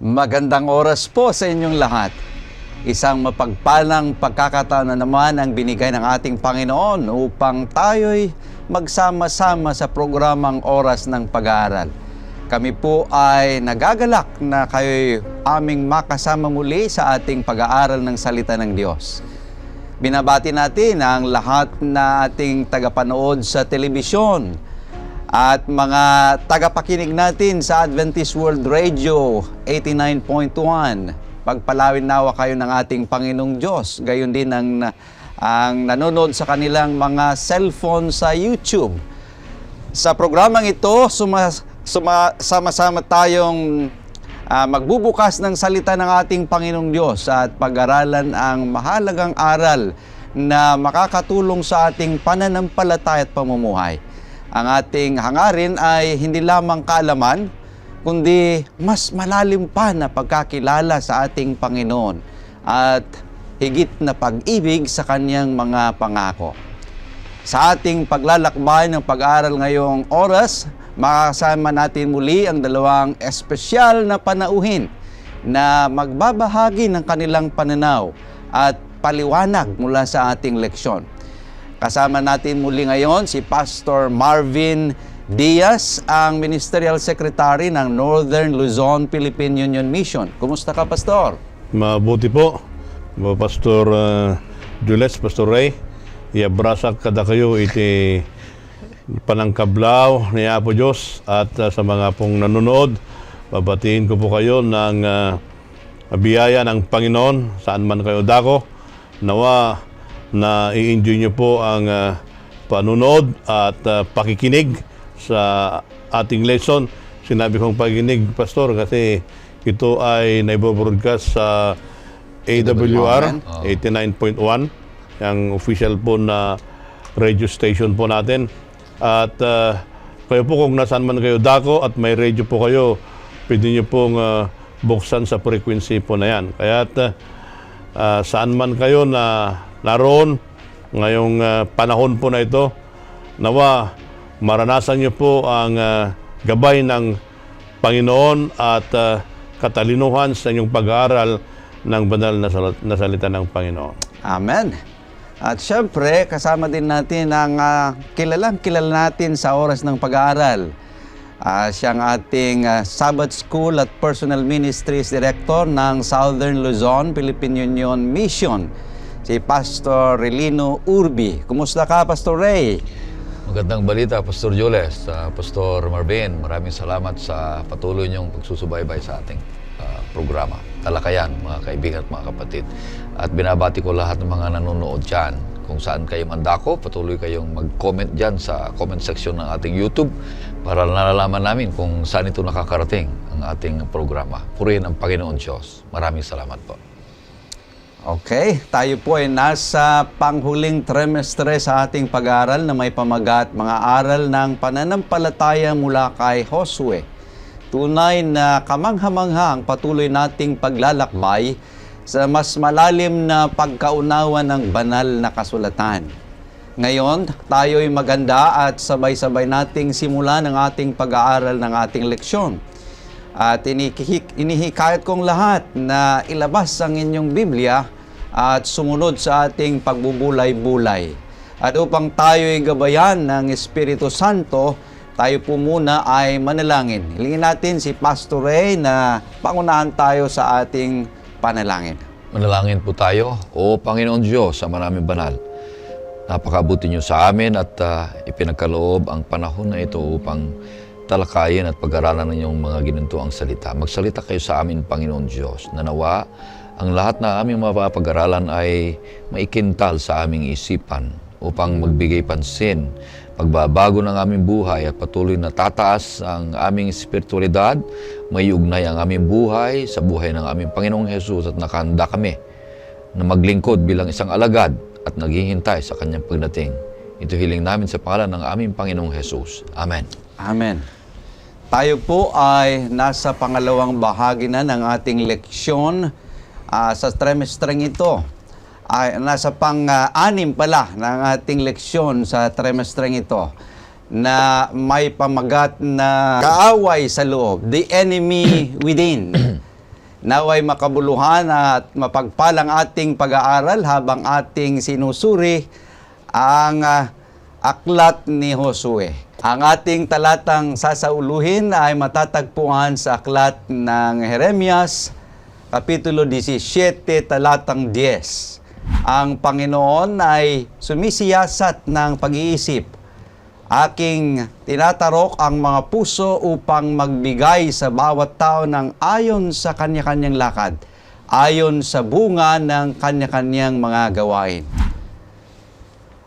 Magandang oras po sa inyong lahat. Isang mapagpalang pagkakataon na naman ang binigay ng ating Panginoon upang tayo'y magsama-sama sa programang Oras ng Pag-aaral. Kami po ay nagagalak na kayo'y aming makasama muli sa ating pag-aaral ng salita ng Diyos. Binabati natin ang lahat na ating tagapanood sa telebisyon at mga tagapakinig natin sa Adventist World Radio 89.1. Pagpalawin nawa kayo ng ating Panginoong Diyos. Gayon din ang nanonood sa kanilang mga cellphone sa YouTube. Sa programang ito, sama-sama tayong magbubukas ng salita ng ating Panginoong Diyos at pag-aralan ang mahalagang aral na makakatulong sa ating pananampalataya at pamumuhay. Ang ating hangarin ay hindi lamang kaalaman, kundi mas malalim pa na pagkakilala sa ating Panginoon at higit na pag-ibig sa Kanyang mga pangako. Sa ating paglalakbay ng pag-aaral ngayong oras, makasama natin muli ang dalawang espesyal na panauhin na magbabahagi ng kanilang pananaw at paliwanag mula sa ating leksyon. Kasama natin muli ngayon si Pastor Marvin Diaz, ang Ministerial Secretary ng Northern Luzon Philippine Union Mission. Kumusta ka, Pastor? Mabuti po, Pastor Jules, Pastor Ray. Iabrasak kada kayo iti panangkablaw ni Apo Diyos at sa mga pong nanonood. Babatiin ko po kayo ng biyaya ng Panginoon saan man kayo dako. Nawa na i-enjoy nyo po ang panunood at pakikinig sa ating lesson. Sinabi kong pakikinig, Pastor, kasi ito ay naibobroadcast sa AWR 89.1, ang official po na radio station po natin. At kayo po kung nasaan man kayo dako at may radio po kayo, pwede nyo pong buksan sa frequency po na yan. Kaya't saan man kayo na naroon ngayong panahon po na ito, nawa maranasan niyo po ang gabay ng Panginoon at katalinuhan sa inyong pag-aaral ng banal na salita ng Panginoon. Amen. At syempre, kasama din natin ang kilala natin sa oras ng pag-aaral. Siyang ating Sabbath School at Personal Ministries Director ng Southern Luzon Philippine Union Mission, si Pastor Relino Urbi. Kumusta ka, Pastor Ray? Magandang balita, Pastor Jules, Pastor Marvin. Maraming salamat sa patuloy niyong pagsusubaybay sa ating programa. Talakayan, mga kaibigan at mga kapatid. At binabati ko lahat ng mga nanonood dyan. Kung saan kayo mandako, patuloy kayong mag-comment dyan sa comment section ng ating YouTube para nalalaman namin kung saan ito nakakarating ang ating programa. Purihin ang Panginoon Diyos. Maraming salamat po. Okay, tayo po ay nasa panghuling trimestre sa ating pag-aaral na may pamagat mga aral ng pananampalataya mula kay Josue. Tunay na kamangha-mangha ang patuloy nating paglalakbay sa mas malalim na pagkaunawa ng banal na kasulatan. Ngayon, tayo'y maganda at sabay-sabay nating simulan ang ating pag-aaral ng ating leksyon. At inihikayat kong lahat na ilabas ang inyong Biblia at sumunod sa ating pagbubulay-bulay. At upang tayo'y gabayan ng Espiritu Santo, tayo po muna ay manalangin. Hilingin natin si Pastor Ray na pangunahan tayo sa ating panalangin. Manalangin po tayo. O Panginoon Diyos, sa maraming banal, napakabuti niyo sa amin at ipinagkaloob ang panahon na ito upang talakayin at pag-aralan ng inyong mga ginintuang salita. Magsalita kayo sa amin, Panginoon Diyos, na nawa ang lahat na aming mapapag-aralan ay maikintal sa aming isipan upang magbigay pansin, pagbabago ng aming buhay at patuloy na tataas ang aming espiritualidad, may ugnay ang aming buhay sa buhay ng aming Panginoong Hesus at nakahanda kami na maglingkod bilang isang alagad at naghihintay sa Kanyang pagdating. Ito hiling namin sa pangalan ng aming Panginoong Hesus. Amen. Amen. Tayo po ay nasa pangalawang bahagi na ng ating leksyon sa trimestreng ito. Nasa pang-anim pala ng ating leksyon sa trimestreng ito na may pamagat na kaaway sa loob, the enemy within. Naway makabuluhan at mapagpalang ating pag-aaral habang ating sinusuri ang aklat ni Josue. Ang ating talatang sasauluhin ay matatagpuan sa aklat ng Jeremias, Kapitulo 17, talatang 10. Ang Panginoon ay sumisiyasat ng pag-iisip. Aking tinatarok ang mga puso upang magbigay sa bawat tao ng ayon sa kanya-kanyang lakad, ayon sa bunga ng kanya-kanyang mga gawain.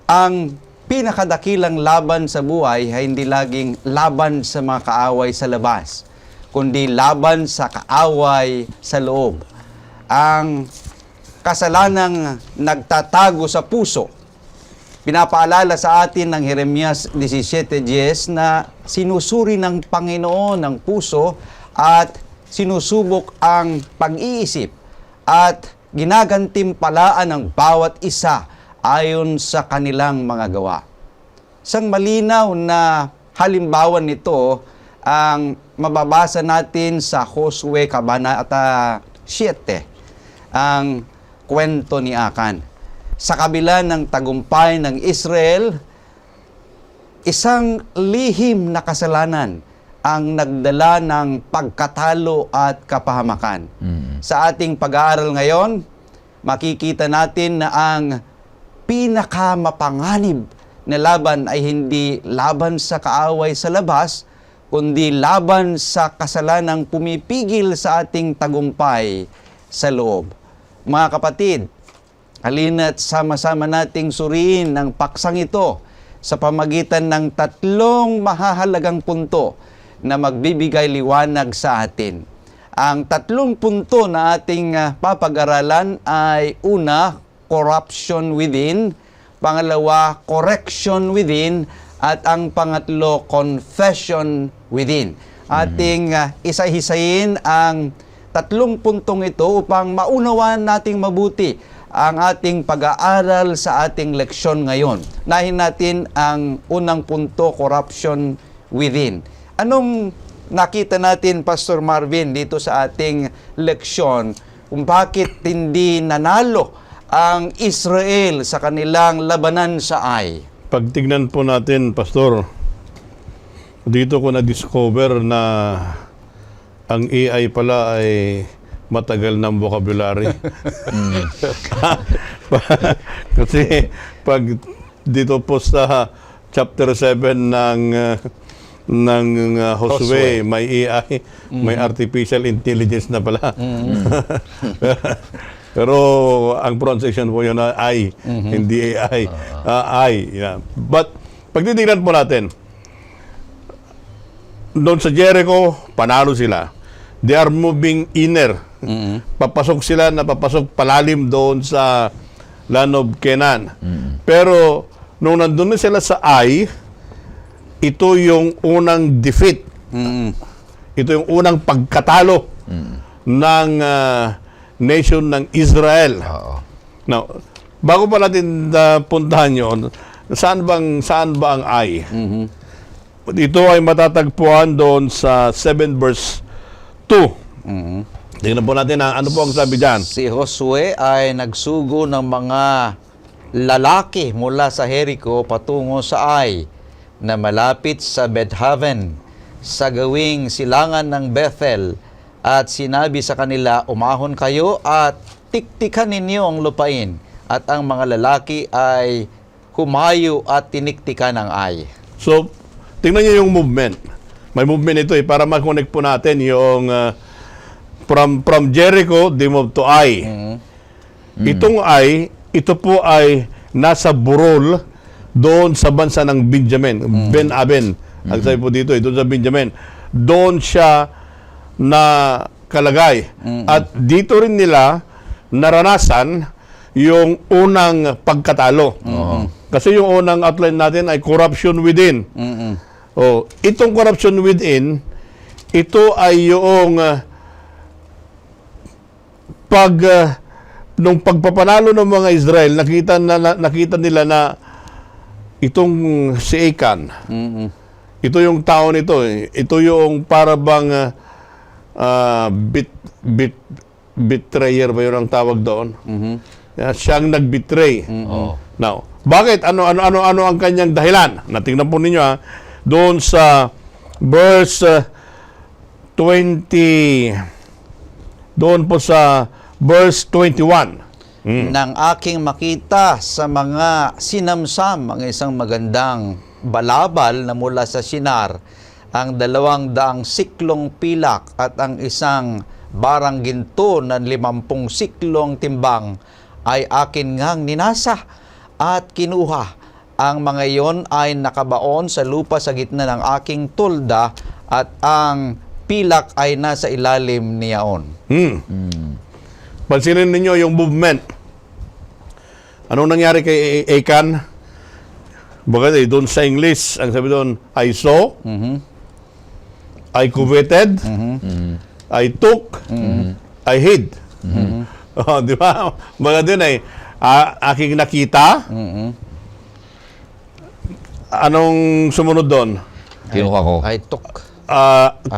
Ang pinakadakilang laban sa buhay ay hindi laging laban sa mga kaaway sa labas, kundi laban sa kaaway sa loob. Ang kasalanang nagtatago sa puso. Pinapaalala sa atin ng Jeremias 17:10 na sinusuri ng Panginoon ang puso at sinusubok ang pag-iisip at ginagantimpalaan ang bawat isa ayon sa kanilang mga gawa. Isang malinaw na halimbawa nito ang mababasa natin sa Josue Kabanata 7, ang kwento ni Akan. Sa kabila ng tagumpay ng Israel, isang lihim na kasalanan ang nagdala ng pagkatalo at kapahamakan. Sa ating pag-aaral ngayon, makikita natin na ang pinakamapanganib na laban ay hindi laban sa kaaway sa labas, kundi laban sa kasalanang pumipigil sa ating tagumpay sa loob. Mga kapatid, halina't sama-sama nating suriin ang paksang ito sa pamagitan ng tatlong mahahalagang punto na magbibigay liwanag sa atin. Ang tatlong punto na ating papag-aralan ay una, corruption within, pangalawa, correction within, at ang pangatlo, confession within. Ating isa-hisayin ang tatlong puntong ito upang maunawaan nating mabuti ang ating pag-aaral sa ating leksyon ngayon. Nahin natin ang unang punto, corruption within. Anong nakita natin, Pastor Marvin, dito sa ating leksyon kung bakit hindi nanalo ang Israel sa kanilang labanan sa Ai? Pag tignan po natin, Pastor, dito ko na-discover na ang AI pala ay matagal ng vocabulary. Kasi pag dito po sa chapter 7 ng Josue, may AI, may artificial intelligence na pala. Pero ang pronunciation po yun na I, hindi AI. I. Yeah. But pag titignan po natin, doon sa Jericho, panalo sila. They are moving inner. Papasok sila na papasok palalim doon sa land of Canaan. Pero nung nandun na sila sa Ai, ito yung unang defeat. Ito yung unang pagkatalo ng nation ng Israel. Now, bago pa natin puntahan yun, saan ba ang Ai? Ito ay matatagpuan doon sa 7 verse 2. Tingnan po natin ano po ang sabi dyan. Si Josue ay nagsugo ng mga lalaki mula sa Jericho patungo sa Ai na malapit sa Bethaven sa gawing silangan ng Bethel, at sinabi sa kanila, umahon kayo at tiktikan ninyo ang lupain. At ang mga lalaki ay humayo at tiniktikan ang Ai. So, tingnan niyo yung movement. May movement ito para ma-connect po natin yung from Jericho, they move to Ai. Itong Ai, ito po ay nasa Burol, doon sa bansa ng Benjamin, Ben-Aben. Ang sabi po dito, doon sa Benjamin. Doon siya na kalagay. At dito rin nila naranasan yung unang pagkatalo. Kasi yung unang outline natin ay corruption within. Itong corruption within, ito ay yung nung pagpapanalo ng mga Israel, nakita nila na itong si Akan, ito yung tao nito. Ito yung para bang betrayer ba yun ang tawag doon? Mhm. Siyang nag-betray. Oo. Now, bakit? Ano ang kanyang dahilan? Natingnan po ninyo doon sa verse 20, doon po sa verse 21. Nang aking makita sa mga sinamsam ang isang magandang balabal na mula sa Sinar, ang 200 siklong pilak at ang isang barang ginto na 50 siklong timbang ay akin ngang ninasa at kinuha. Ang mga iyon ay nakabaon sa lupa sa gitna ng aking tulda at ang pilak ay nasa ilalim niyaon. Pansinin ninyo yung movement. Anong nangyari kay Achan? Bakit doon sa English, ang sabi doon, I saw, I coveted, I took, I hid. Oh, di ba? Mga doon ay aking nakita. Anong sumunod doon? Kinuha ko. I took.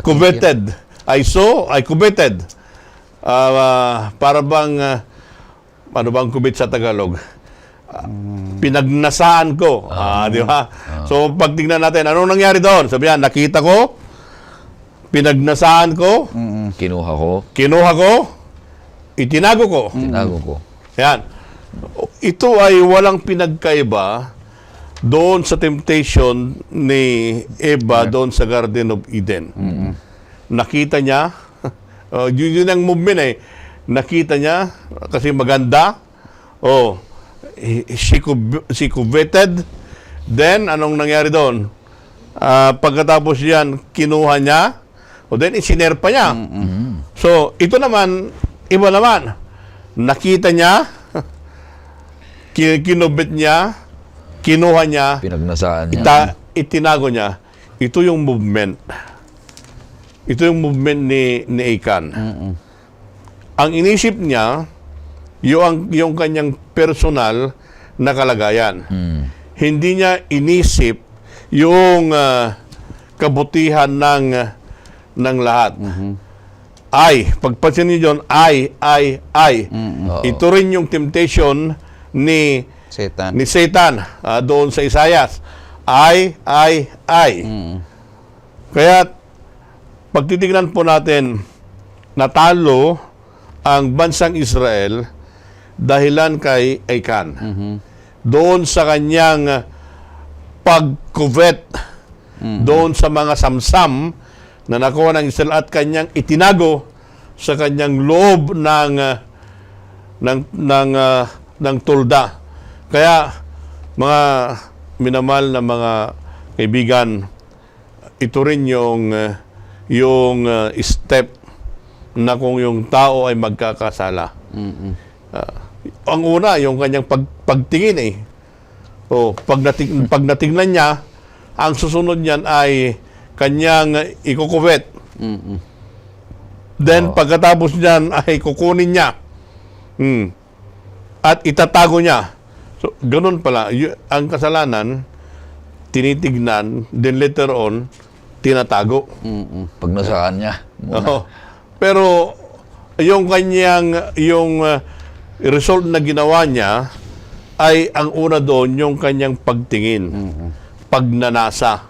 Coveted. I saw, I coveted. Para bang, ano bang covet sa Tagalog? Pinagnasaan ko. Di ba? So, pag tingnan natin, anong nangyari doon? Sabihan, nakita ko, pinagnasaan ko, Kinuha ko. kinuha ko, itinago ko. Tinago ko. Yan. Ito ay walang pinagkaiba doon sa temptation ni Eva doon sa Garden of Eden. Nakita niya, yun ang movement eh. Nakita niya kasi maganda. She coveted. Then, anong nangyari doon? Pagkatapos yan, kinuha niya. Then, isinerpa niya. So, ito naman, iba naman. Nakita niya, kinubit niya, kinuha niya, Pinagnasaan niya. itinago niya. Ito yung movement. Ito yung movement ni Achan. Ang inisip niya, yung kanyang personal na kalagayan. Hindi niya inisip yung kabutihan ng lahat. Pagpansin niyo yun, ito rin yung temptation ni Satan. doon sa Isaias. Kaya, pag titignan po natin, natalo ang bansang Israel dahilan kay Achan. Doon sa kanyang pag-covet, doon sa mga samsam na nakuha ng Israel at kanyang itinago sa kanyang loob ng tulda. Kaya, mga minamahal na mga kaibigan, ito rin yung step na kung yung tao ay magkakasala. Ang una, yung kanyang pagtingin eh. Pag natingnan niya, ang susunod niyan ay kanyang ikukuwet. Then, pagkatapos niyan ay kukunin niya. At itatago niya. So, ganun pala. Ang kasalanan, tinitignan, then later on, tinatago. Pagnasaan niya. Oo. Pero, yung kanyang, result na ginawa niya, ay ang una doon, yung kanyang pagtingin. Pagnanasa.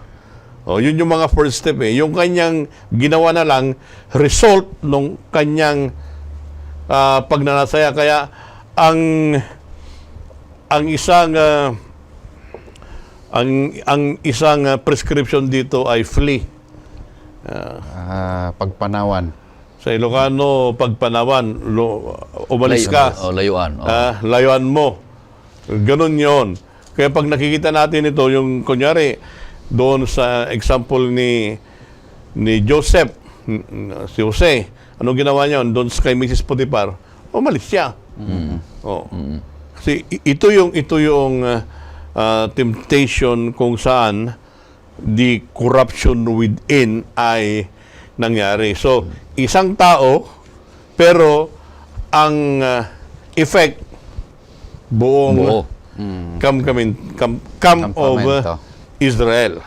Yun yung mga first step eh. Yung kanyang ginawa na lang, result nung kanyang pagnanasaya. Kaya, ang isang prescription dito ay flee. Pagpanawan. Sa Ilocano, pagpanawan, umalis ka. Layuan. Layuan mo. Ganun yon. Kaya pag nakikita natin ito, yung kunyari, doon sa example ni Joseph, si Jose, anong ginawa niya? Doon kay Mrs. Potiphar, umalis siya. Kasi ito yung temptation kung saan the corruption within ay nangyari. So, isang tao, pero ang effect, buong Campamento. Israel.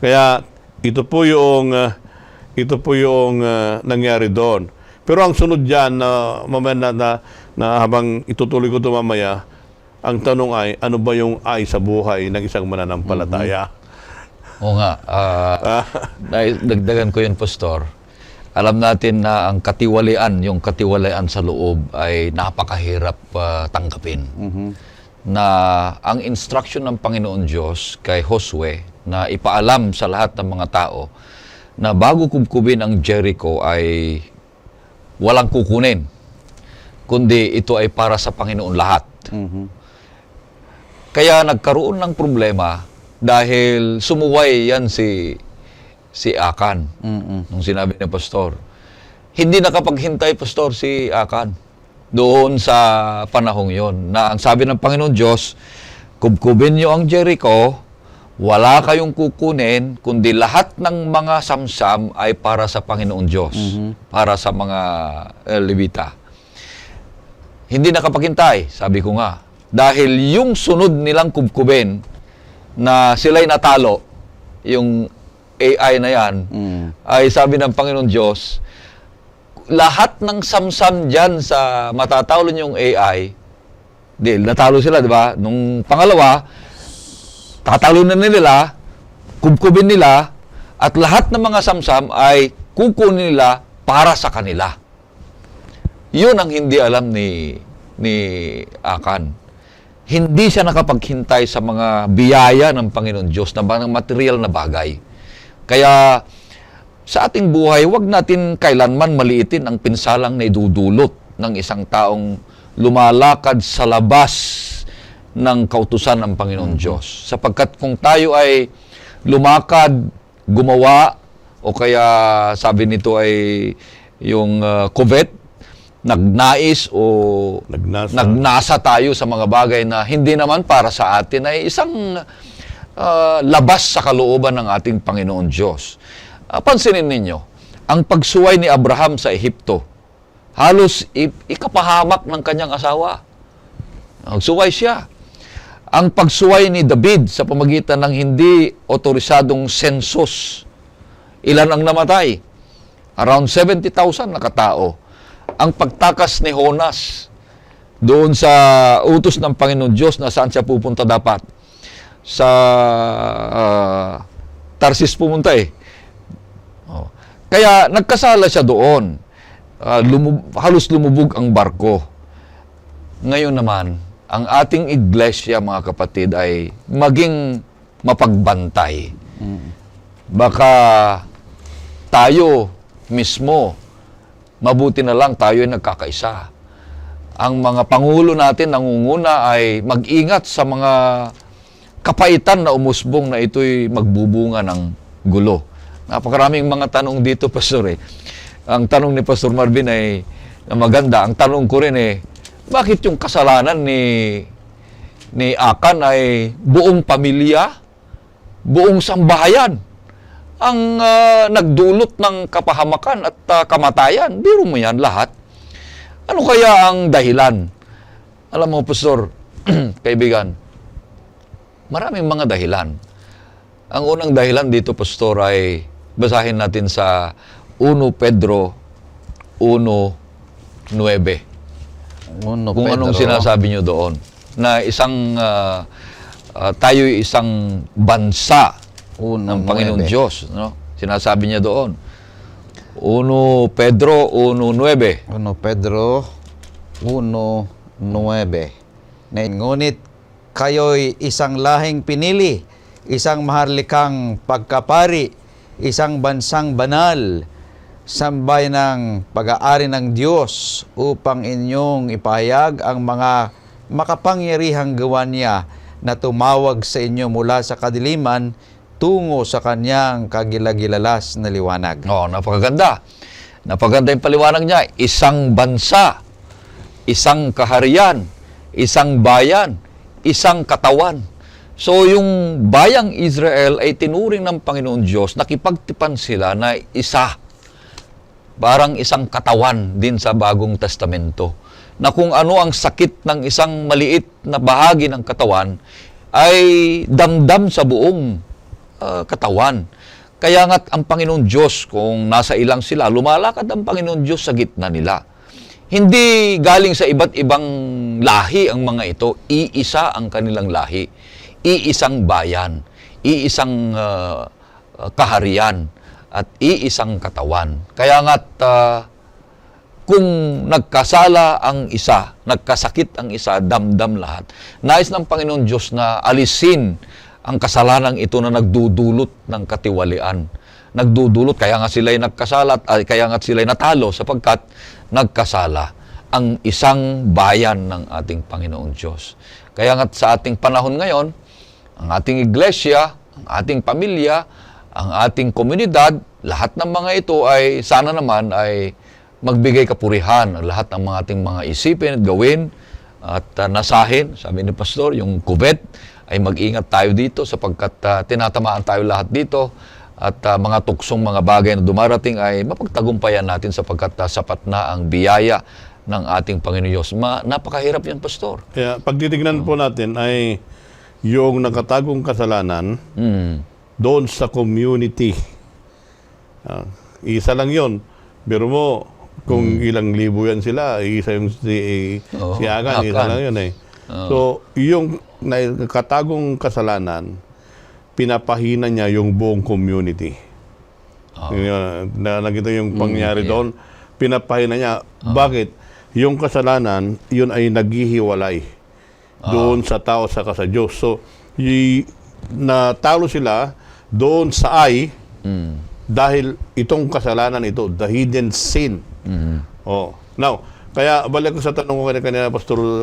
Kaya ito po yung nangyari doon. Pero ang sunod dyan, mamaya na habang itutuloy ko ito mamaya, ang tanong ay, ano ba yung ay sa buhay ng isang mananampalataya? Oo nga, dagdagan ko yun, Pastor. Alam natin na ang yung katiwalian sa loob ay napakahirap tanggapin. Na ang instruction ng Panginoon Diyos kay Josue na ipaalam sa lahat ng mga tao na bago kubkubin ang Jericho ay walang kukunin, kundi ito ay para sa Panginoon lahat. Kaya nagkaroon ng problema dahil sumuway yan si Akan. Nung sinabi ni Pastor. Hindi nakapaghintay, Pastor, si Akan doon sa panahong yon na ang sabi ng Panginoon Diyos, kubkubin niyo ang Jericho, wala kayong kukunin, kundi lahat ng mga samsam ay para sa Panginoon Diyos, para sa mga Levita. Hindi nakapaghintay, sabi ko nga, dahil yung sunod nilang kubkubin na sila'y natalo, yung AI na yan, ay sabi ng Panginoon Diyos, lahat ng samsam dyan sa matatalo yung AI, dahil natalo sila, di ba? Nung pangalawa, tatalo na nila, kubkubin nila, at lahat ng mga samsam ay kukunin nila para sa kanila. Yun ang hindi alam ni Akan. Hindi siya nakapaghintay sa mga biyaya ng Panginoon Diyos na mga material na bagay. Kaya sa ating buhay, wag natin kailanman maliitin ang pinsalang na idudulot ng isang taong lumalakad sa labas ng kautusan ng Panginoon Diyos. Sapagkat kung tayo ay lumakad, gumawa, o kaya sabi nito ay yung covet, nagnais o nagnasa tayo sa mga bagay na hindi naman para sa atin, ay isang labas sa kalooban ng ating Panginoon Diyos. Pansinin ninyo, ang pagsuway ni Abraham sa Ehipto, halos ikapahamak ng kanyang asawa. Nagsuway siya. Ang pagsuway ni David sa pamagitan ng hindi otorisadong sensus, ilan ang namatay? Around 70,000 na katao. Ang pagtakas ni Jonas doon sa utos ng Panginoon Diyos na saan siya pupunta dapat. Sa Tarsis pumunta eh. Kaya nagkasala siya doon. Halos lumubog ang barko. Ngayon naman, ang ating iglesia, mga kapatid, ay maging mapagbantay. Baka tayo mismo, mabuti na lang tayo ay nagkakaisa. Ang mga pangulo natin, nangunguna, ay mag-ingat sa mga kapaitan na umusbong na ito'y magbubunga ng gulo. Napakaraming mga tanong dito, Pastor. Ang tanong ni Pastor Marvin ay maganda. Ang tanong ko rin bakit yung kasalanan ni Akan ay buong pamilya, buong sambahayan ang nagdulot ng kapahamakan at kamatayan? Biro mo yan lahat. Ano kaya ang dahilan? Alam mo, Pastor, kaibigan, maraming mga dahilan. Ang unang dahilan dito, Pastor, ay basahin natin sa 1 Pedro 1:9. Kung anong sinasabi nyo doon. Na tayo'y isang bansa ng Panginoon Diyos. No? Sinasabi niya doon. 1 Pedro 1:9. 1 Pedro 1:9. Ngunit kayo'y isang lahing pinili, isang maharlikang pagkapari, isang bansang banal, sambay ng pag-aari ng Diyos upang inyong ipahayag ang mga makapangyarihang gawa niya na tumawag sa inyo mula sa kadiliman tungo sa kanyang kagilagilalas na liwanag. Napakaganda. Napaganda yung paliwanag niya. Isang bansa, isang kaharian, isang bayan, isang katawan. So yung bayang Israel ay tinuring ng Panginoon Diyos, nakipagtipan sila na isa. Parang isang katawan din sa Bagong Testamento. Na kung ano ang sakit ng isang maliit na bahagi ng katawan, ay damdam sa buong katawan. Kaya nga't ang Panginoon Diyos, kung nasa ilang sila, lumalakad ang Panginoon Diyos sa gitna nila. Hindi galing sa iba't ibang lahi ang mga ito, iisa ang kanilang lahi, iisang bayan, iisang kaharian, at iisang katawan. Kaya nga't kung nagkasala ang isa, nagkasakit ang isa, damdam lahat. Nais ng Panginoon Diyos na alisin ang kasalanan ito na nagdudulot ng katiwalian. Nagdudulot, kaya nga sila'y nagkasala, kaya nga sila'y natalo sapagkat nagkasala ang isang bayan ng ating Panginoon Diyos. Kaya nga sa ating panahon ngayon, ang ating iglesia, ang ating pamilya, ang ating komunidad, lahat ng mga ito ay sana naman ay magbigay kapurihan ang lahat ng mga ating mga isipin at gawin at nasahin. Sabi ni Pastor, yung kubet ay mag-ingat tayo dito sapagkat tinatamaan tayo lahat dito at mga tuksong mga bagay na dumarating ay mapagtagumpayan natin sapagkat sapat na ang biyaya ng ating Panginoon Diyos. Napakahirap yan, Pastor. Kaya pag titignan po natin ay yung nakatagong kasalanan doon sa community. Isa lang yon. Pero mo, kung ilang libo yan sila, isa yung si Akan, isa lang yun eh. So, yung nakatagong kasalanan, pinapahina niya yung buong community. Nakita yung pangyari doon, pinapahina niya. Bakit? Yung kasalanan, yun ay naghihiwalay doon sa tao saka sa Diyos. So, natalo sila doon sa dahil itong kasalanan ito, the hidden sin. Now, kaya balik ko sa tanong ko kanina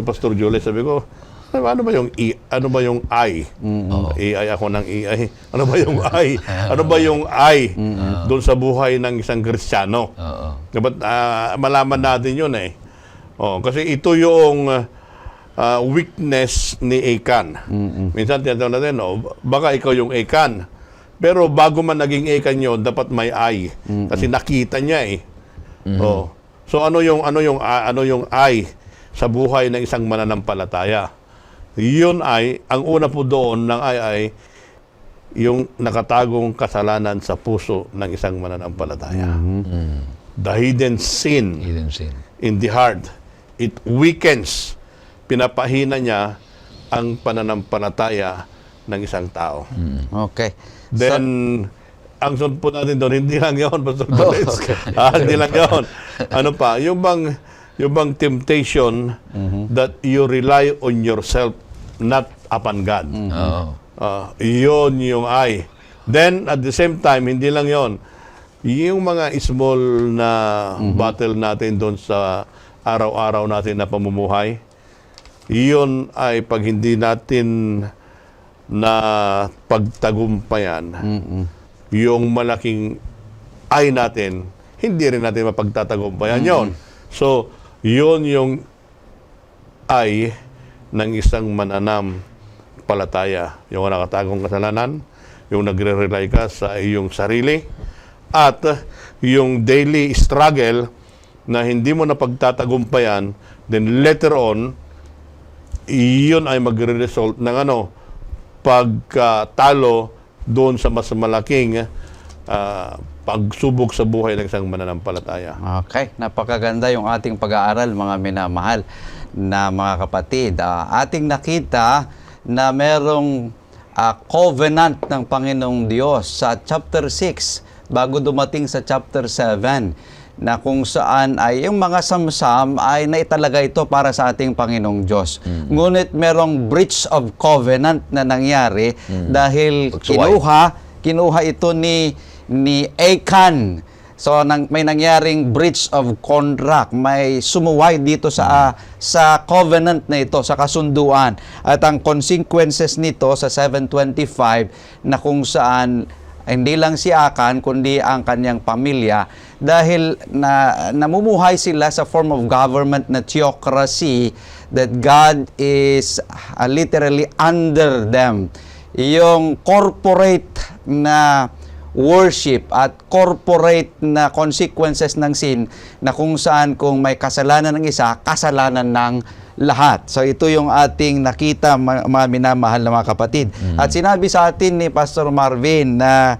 Pastor Julie, sabi ko, ano ba yung I? AI ako ng AI. Ano ba yung I? Ano ba yung I doon sa buhay ng isang Kristiyano? Dapat malaman natin yun eh. Kasi ito yung weakness ni Achan. Minsan tinatawag natin, baka ikaw yung Achan. Pero bago man naging Achan yun, dapat may I. Kasi nakita niya eh. So ano yung I sa buhay ng isang mananampalataya? Yun ay, ang una po doon ng ay yung nakatagong kasalanan sa puso ng isang mananampalataya. The hidden sin in the heart. It weakens. Pinapahina niya ang pananampalataya ng isang tao. Okay. Then, ang sunod po natin doon, hindi lang yun, Pastor Torres. Hindi lang yun. Ano pa? Yung bang temptation that you rely on yourself, not upon God. Yun yung I. Then, at the same time, hindi lang yun. Yung mga small na battle natin doon sa araw-araw natin na pamumuhay, yun ay pag hindi natin na pagtagumpayan, yung malaking I natin, hindi rin natin mapagtatagumpayan yon. So, yun yung I ng isang mananampalataya. Yung nakatagong kasalanan, yung nagre-rely ka sa iyong sarili, at yung daily struggle na hindi mo napagtatagumpayan, then later on, iyon ay magre-result ng pagkatalo doon sa mas malaking pagsubok sa buhay ng isang mananampalataya. Okay, napakaganda yung ating pag-aaral, mga minamahal na mga kapatid. Ating nakita na merong covenant ng Panginoong Diyos sa chapter 6 bago dumating sa chapter 7, na kung saan ay yung mga samsam ay naitalaga ito para sa ating Panginoong Diyos. Ngunit merong breach of covenant na nangyari dahil kinuha ito ni Achan. So may nangyaring breach of contract, may sumuway dito sa covenant na ito, sa kasunduan. At ang consequences nito sa 725 na kung saan hindi lang si Achan kundi ang kanyang pamilya, dahil namumuhay sila sa form of government na theocracy, that God is literally under them. Yung corporate na worship at corporate na consequences ng sin, na kung saan kung may kasalanan ng isa, kasalanan ng lahat. So ito yung ating nakita, mga minamahal na mga kapatid. At sinabi sa atin ni Pastor Marvin na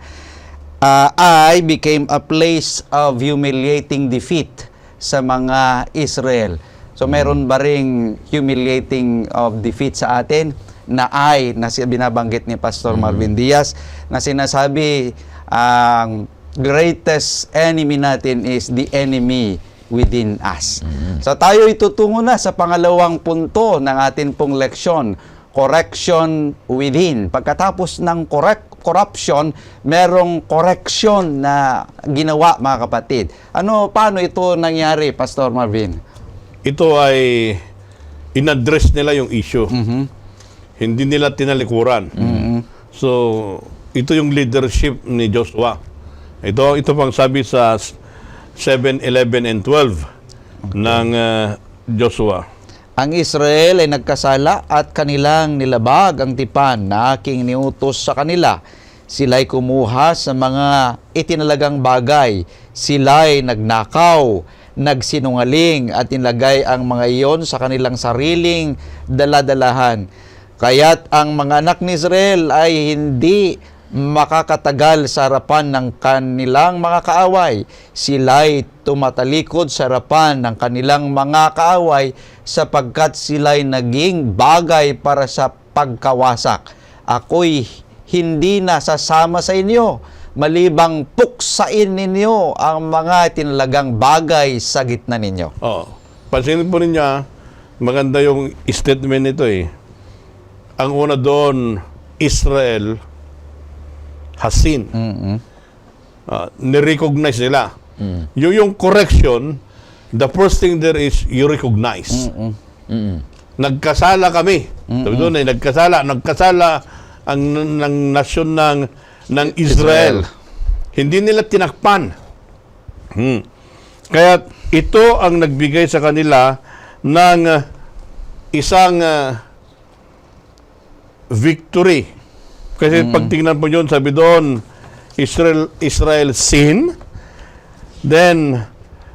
Ai became a place of humiliating defeat sa mga Israel. So meron ba ring humiliating of defeat sa atin na Ai na binabanggit ni Pastor Marvin Diaz na sinasabi ang greatest enemy natin is the enemy within us. So tayo itutungo na sa pangalawang punto ng atin pong leksyon, correction within. Pagkatapos ng corruption, merong correction na ginawa, mga kapatid. Paano ito nangyari, Pastor Marvin? Ito ay in-address nila yung issue. Hindi nila tinalikuran. So, ito yung leadership ni Joshua. Ito pang sabi sa 7, 11, and 12 ng Joshua. Ang Israel ay nagkasala at kanilang nilabag ang tipan na aking niutos sa kanila. Sila'y kumuha sa mga itinalagang bagay. Sila'y nagnakaw, nagsinungaling at inlagay ang mga iyon sa kanilang sariling daladalahan. Kaya't ang mga anak ni Israel ay hindi makakatagal sa harapan ng kanilang mga kaaway. Sila'y tumatalikod sa harapan ng kanilang mga kaaway sapagkat sila'y naging bagay para sa pagkawasak. Ako'y hindi na sasama sa inyo, malibang puksain ninyo ang mga tinalagang bagay sa gitna ninyo. Pansinin po ninyo, maganda yung statement nito eh. Ang una doon, Israel has sinned. Nirecognize nila. Yung correction, the first thing there is you recognize. Nagkasala kami. Sabi doon eh, nagkasala ang ng nasyon ng Israel. Hindi nila tinakpan. Kaya ito ang nagbigay sa kanila ng isang victory. Kasi pag tingnan po yun, sabi doon, Israel sin, then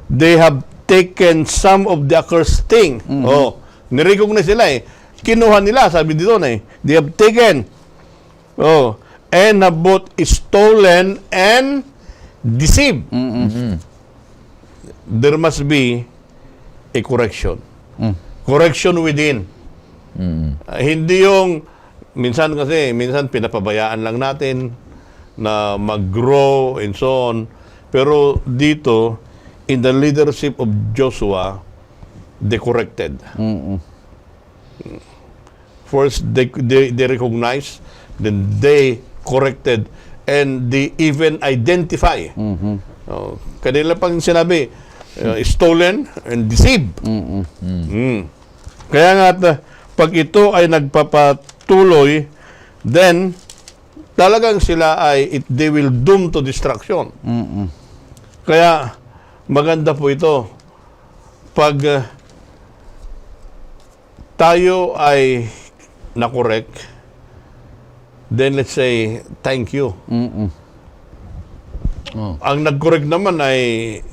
they have taken some of the accursed thing. Nirecognize nila eh. Kinuha nila, sabi dito eh. They have taken, and have both stolen and deceived. There must be a correction. Correction within. Hindi yung minsan pinapabayaan lang natin na mag-grow and so on. Pero dito, in the leadership of Joshua, they corrected. First, they recognized, then they corrected, and they even identify. Kanila pang sinabi, stolen and deceived. Kaya nga, pag ito ay nagpapatuloy, then talagang sila they will doom to destruction. Kaya maganda po ito pag tayo ay na-correct, then let's say thank you. Ang nag-correct naman ay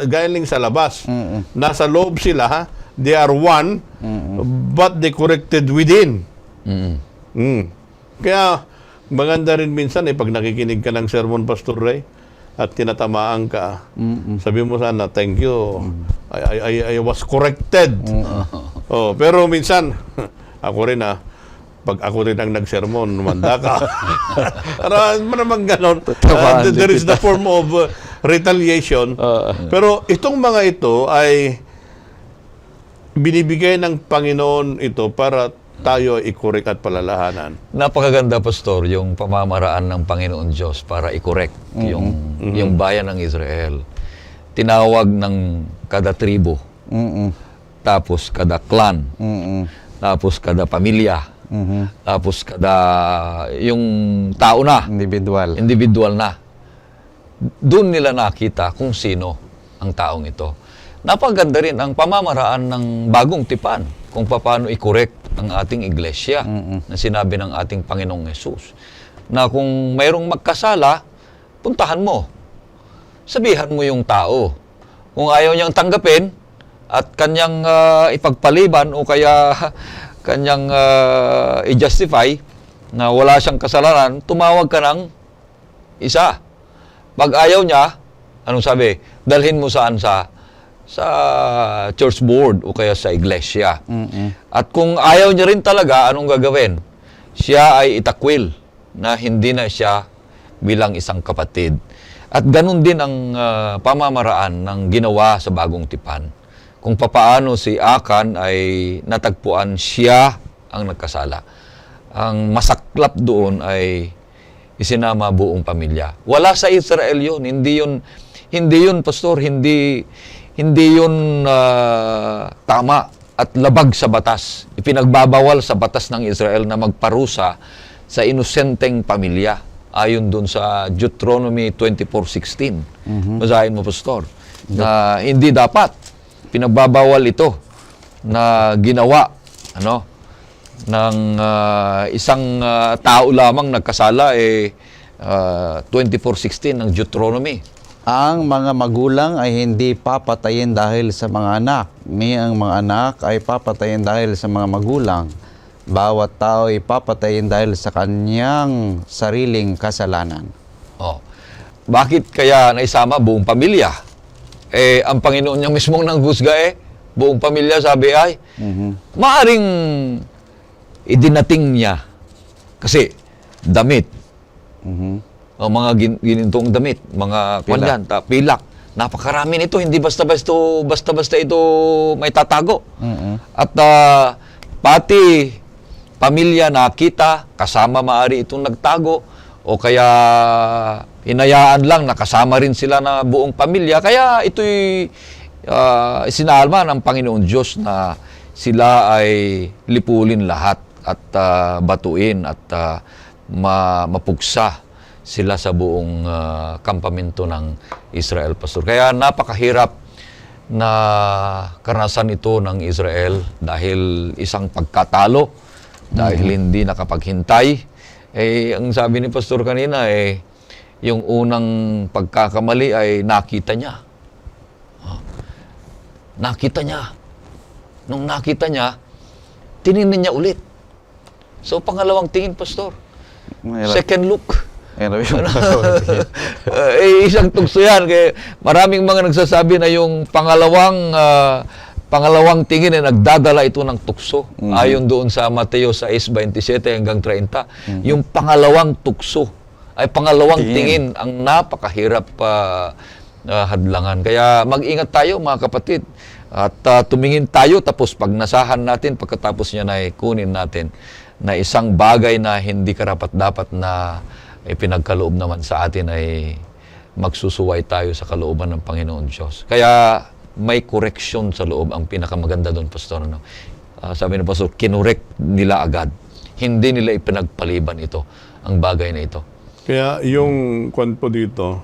galing sa labas. Nasa loob sila, ha? They are one, but they corrected within. Kaya maganda rin minsan pag nakikinig ka ng sermon, Pastor Ray, at tinatamaan ka, sabi mo sana, thank you, I was corrected. Pero minsan, ako rin pag ako rin ang nagsermon, manda ka. Maramang ganon. There is the form of retaliation. Pero itong mga ito ay binibigay ng Panginoon ito para tayo i-correct at palalahanan. Napakaganda, Pastor, yung pamamaraan ng Panginoon Diyos para i-correct yung bayan ng Israel. Tinawag ng kada tribo, tapos kada clan, tapos kada pamilya, tapos kada yung tao na. Individual na. Doon nila nakita kung sino ang taong ito. Napaganda rin ang pamamaraan ng bagong tipan kung paano i-correct ang ating iglesia na sinabi ng ating Panginoong Yesus. Na kung mayroong magkasala, puntahan mo. Sabihan mo yung tao. Kung ayaw niyang tanggapin at kanyang ipagpaliban o kaya kanyang i-justify na wala siyang kasalanan, tumawag ka ng isa. Pag ayaw niya, anong sabi? Dalhin mo saan sa church board o kaya sa iglesia. At kung ayaw niya rin talaga, anong gagawin? Siya ay itakwil na hindi na siya bilang isang kapatid. At ganun din ang pamamaraan ng ginawa sa Bagong Tipan. Kung papaano si Akan ay natagpuan siya ang nagkasala. Ang masaklap doon ay isinama buong pamilya. Wala sa Israel yun. Hindi yun, Pastor, hindi yun tama at labag sa batas. Ipinagbabawal sa batas ng Israel na magparusa sa inosenteng pamilya. Ayon dun sa Deuteronomy 24:16. Basahin mo, Pastor. Na hindi dapat. Pinagbabawal ito na ginawa ng isang tao lamang nagkasala 24:16 ng Deuteronomy. Ang mga magulang ay hindi papatayin dahil sa mga anak, ni ang mga anak ay papatayin dahil sa mga magulang. Bawat tao ay papatayin dahil sa kanyang sariling kasalanan. Bakit kaya naisama buong pamilya? Ang Panginoon niya mismong nanghusga buong pamilya, sabi ay, maaring idinating niya. Kasi damit, o mga ginintong damit, mga pilak. Napakarami nito, hindi basta-basta ito may tatago. At pati pamilya nakita, kasama maari itong nagtago, o kaya hinayaan lang, nakasama rin sila na buong pamilya. Kaya ito'y isinalma ng Panginoon Diyos na sila ay lipulin lahat at batuin at mapugsa sila sa buong kampamento ng Israel, Pastor. Kaya napakahirap na karanasan ito ng Israel dahil isang pagkatalo, dahil hindi nakapaghintay. Ang sabi ni Pastor kanina, yung unang pagkakamali ay nakita niya. Nakita niya. Nung nakita niya, tiningnan niya ulit. So, pangalawang tingin, Pastor. Second look. Isang tukso yan. Kaya maraming mga nagsasabi na yung pangalawang tingin ay nagdadala ito ng tukso. Ayon doon sa Mateo 6:27 hanggang 30. Yung pangalawang tukso ay pangalawang tingin ang napakahirap hadlangan. Kaya mag-ingat tayo, mga kapatid. At tumingin tayo, tapos pag nasahan natin, pagkatapos niya na kunin natin na isang bagay na hindi karapat-dapat na ipinagkaloob naman sa atin ay magsusuway tayo sa kalooban ng Panginoon Diyos. Kaya may correction sa loob ang pinakamaganda doon, Pastor. Sabi ni Pastor, kinorek nila agad. Hindi nila ipinagpaliban ito, ang bagay na ito. Kaya yung kwan po dito,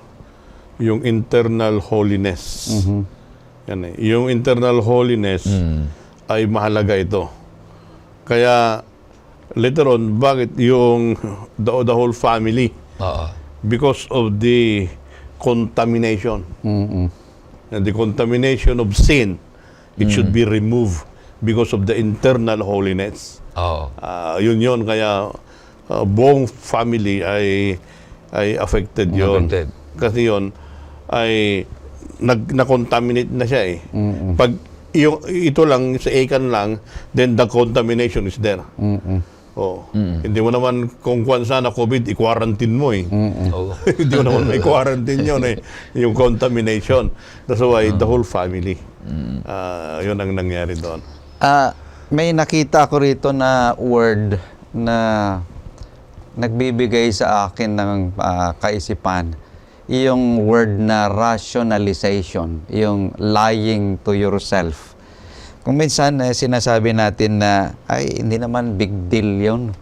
yung internal holiness. Yan yung internal holiness ay mahalaga ito. Kaya later on, bakit yung the whole family? Because of the contamination. And the contamination of sin, it should be removed because of the internal holiness. Yun. Kaya buong family ay affected yun. Kasi yun ay na-contaminate na siya Pag ito lang, sa Achan lang, then the contamination is there. Hindi mo naman kung kuwan sana COVID, i-quarantine mo Hindi mo naman may quarantine yun yung contamination. That's why the whole family. Yun ang nangyari doon. May nakita ko rito na word na nagbibigay sa akin ng kaisipan. Yung word na rationalization, yung lying to yourself. Kung minsan sinasabi natin na ay hindi naman big deal yun.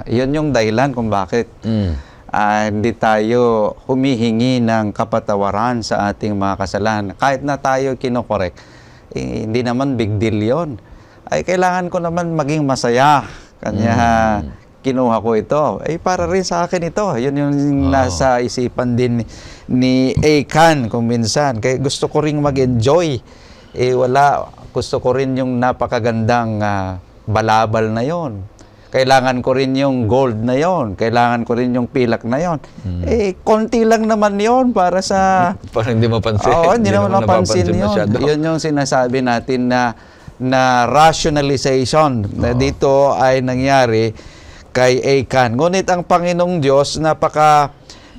Yun yung dahilan kung bakit hindi tayo humihingi ng kapatawaran sa ating mga kasalanan. Kahit na tayo kinokorek, hindi naman big deal yun. Ay kailangan ko naman maging masaya. Kanya kinuha ko ito. Para rin sa akin ito. Yun yung nasa isipan din ni Achan kung minsan. Kaya gusto ko rin mag-enjoy. Gusto ko rin yung napakagandang balabal na yon. kailangan ko rin yung gold na yon, kailangan ko rin yung pilak na yon. Konti lang naman yon para sa... Parang hindi mapansin. Oo, hindi naman mapansin yun. masyado. Yun yung sinasabi natin na rationalization na dito ay nangyari kay Achan. Ngunit ang Panginoong Diyos,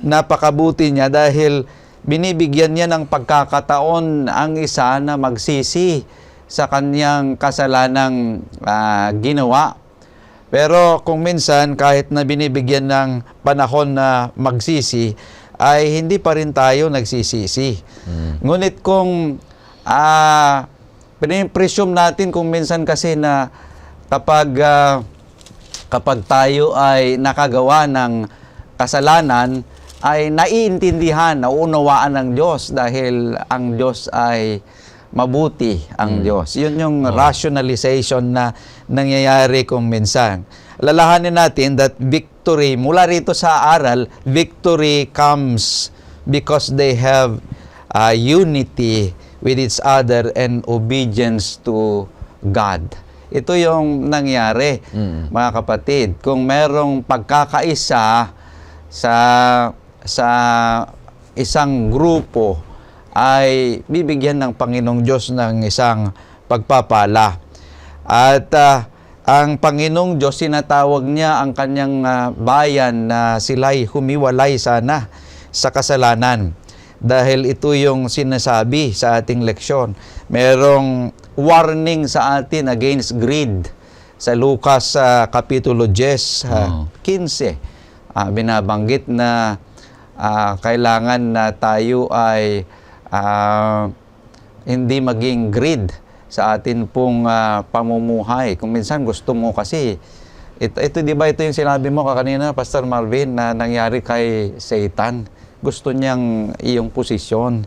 napakabuti niya dahil binibigyan niya ng pagkakataon ang isa na magsisi sa kanyang kasalanang ginawa. Pero kung minsan, kahit na binibigyan ng panahon na magsisi, ay hindi pa rin tayo nagsisisi. Ngunit kung presume natin kung minsan kasi na kapag tayo ay nakagawa ng kasalanan, ay naiintindihan, nauunawaan ng Diyos dahil ang Diyos ay mabuti ang Diyos. Yun yung rationalization na nangyayari kung minsan. Lalahanin natin that victory, mula rito sa aral, victory comes because they have unity with each other and obedience to God. Ito yung nangyari, mga kapatid. Kung merong pagkakaisa sa isang grupo, ay bibigyan ng Panginoong Diyos ng isang pagpapala. At ang Panginoong Diyos, sinatawag niya ang kanyang bayan na sila'y humiwalay sana sa kasalanan. Dahil ito yung sinasabi sa ating leksyon. Merong warning sa atin against greed. Sa Lucas Kapitulo 10, 15, binabanggit na kailangan na tayo ay hindi maging greed sa atin pong pamumuhay. Kung minsan gusto mo kasi, ito di ba ito yung sinabi mo kanina, Pastor Marvin, na nangyari kay Satan. Gusto niyang iyong posisyon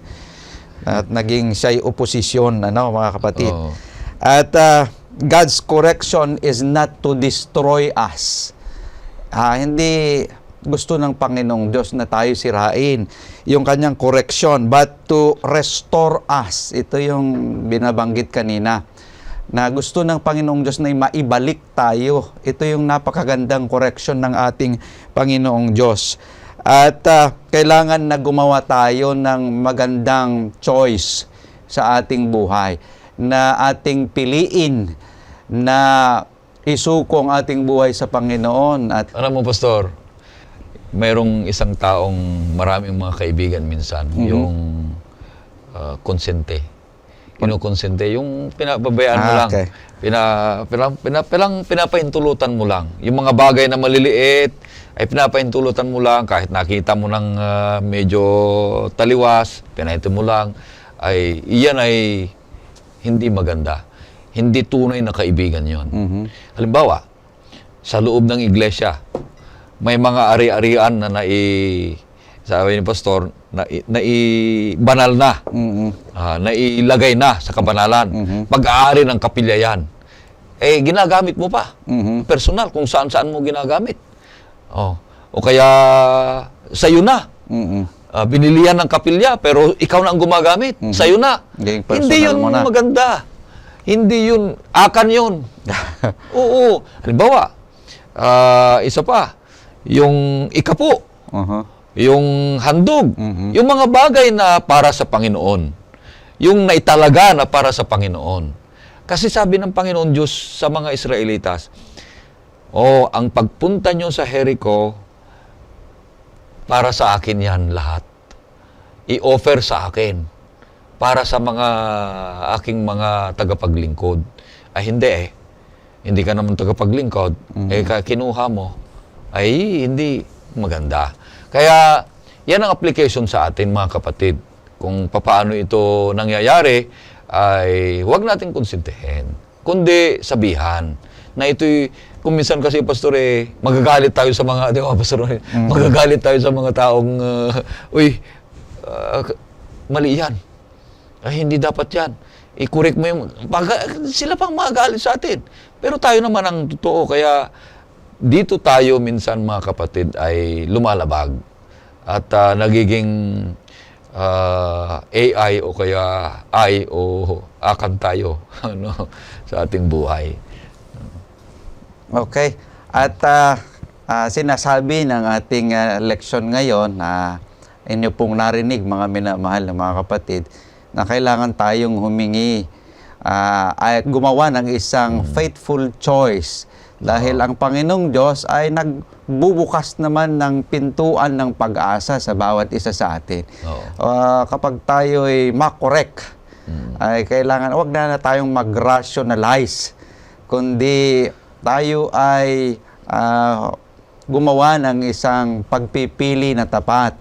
at naging siya'y oposisyon, mga kapatid. At God's correction is not to destroy us. Hindi gusto ng Panginoong Diyos na tayo sirain yung kanyang correction, but to restore us. Ito yung binabanggit kanina, na gusto ng Panginoong Diyos na maibalik tayo. Ito yung napakagandang correction ng ating Panginoong Diyos. At kailangan na gumawa tayo ng magandang choice sa ating buhay, na ating piliin na isuko ang ating buhay sa Panginoon. At alam mo, Pastor, mayroong isang taong maraming mga kaibigan minsan, yung konsente. Kinukonsente, yung pinababayaan mo lang. Okay. Pinapahintulutan mo lang. Yung mga bagay na maliliit, ay pinapahintulutan mo lang. Kahit nakita mo ng medyo taliwas, pinahinto mo lang. Iyan ay hindi maganda. Hindi tunay na kaibigan yon. Halimbawa, sa loob ng iglesia, may mga ari-arian na sabi ni Pastor, banal na, nailagay na sa kabanalan. Pag-aari ng kapilya yan. Ginagamit mo pa. Personal, kung saan-saan mo ginagamit. O kaya, sa'yo na. Binilihan ng kapilya, pero ikaw na ang gumagamit. Sa'yo na. Hindi yun maganda. Hindi yun, akan yun. Oo. Halimbawa, isa pa, yung ikapo, yung handog, yung mga bagay na para sa Panginoon, yung naitalaga na para sa Panginoon. Kasi sabi ng Panginoon Diyos sa mga Israelitas, ang pagpunta nyo sa Jericho, para sa akin yan lahat. I-offer sa akin para sa mga aking mga tagapaglingkod. Hindi Hindi ka naman tagapaglingkod. Kinuha mo. Ay hindi maganda. Kaya yan ang application sa atin, mga kapatid. Kung paano ito nangyayari, ay huwag natin konsintihin, kundi sabihan na ito'y, kung minsan kasi, Pastor, magagalit tayo sa mga, di ba, Pastor, magagalit tayo sa mga taong, mali yan. Ay, hindi dapat yan. I-correct mo yung, sila pang magagalit sa atin. Pero tayo naman ang totoo, kaya dito tayo minsan, mga kapatid, ay lumalabag at nagiging AI o kaya akan tayo sa ating buhay. Okay. At sinasabi ng ating leksyon ngayon na inyo pong narinig, mga minamahal na mga kapatid, na kailangan tayong humingi ay gumawa ng isang faithful choice. Dahil ang Panginoong Diyos ay nagbubukas naman ng pintuan ng pag-asa sa bawat isa sa atin. Kapag tayo ay makorek, ay kailangan, wag na tayong mag-rationalize, kundi tayo ay gumawa ng isang pagpipili na tapat.